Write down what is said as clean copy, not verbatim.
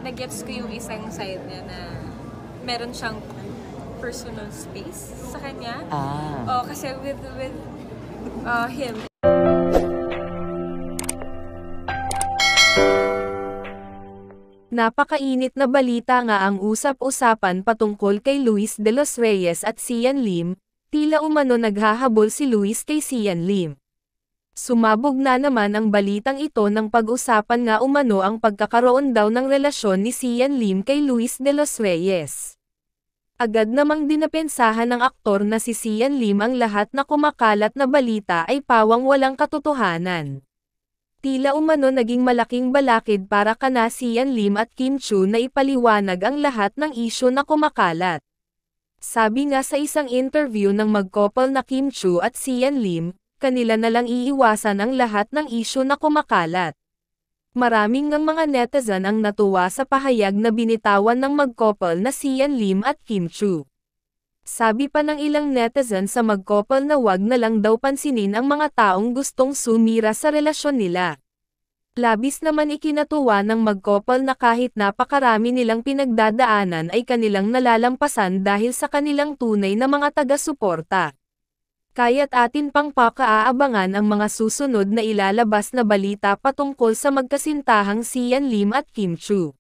na-gets ko yung isang side niya na meron siyang personal space sa kanya. Oh, kasi with him. Napakainit na balita nga ang usap-usapan patungkol kay Luis de los Reyes at Sian Lim, tila umano naghahabol si Luis kay Sian Lim. Sumabog na naman ang balitang ito nang pag-usapan nga umano ang pagkakaroon daw ng relasyon ni Sian Lim kay Luis de los Reyes. Agad namang dinapensahan ng aktor na si Sian Lim ang lahat na kumakalat na balita ay pawang walang katotohanan. Tila umano naging malaking balakid para kana Sian Lim at Kim Chiu na ipaliwanag ang lahat ng isyu na kumakalat. Sabi nga sa isang interview ng mag-couple na Kim Chiu at Sian Lim, kanila na lang iiwasan ang lahat ng isyu na kumakalat. Maraming ng mga netizen ang natuwa sa pahayag na binitawan ng mag-couple na Sian Lim at Kim Chiu. Sabi pa ng ilang netizen sa mag-couple na wag na lang daw pansinin ang mga taong gustong sumira sa relasyon nila. Labis naman ikinatuwa ng mag-couple na kahit napakarami nilang pinagdadaanan ay kanilang nalalampasan dahil sa kanilang tunay na mga taga-suporta. Kaya't atin pang pakaaabangan ang mga susunod na ilalabas na balita patungkol sa magkasintahang Sian Lim at Kim Chiu.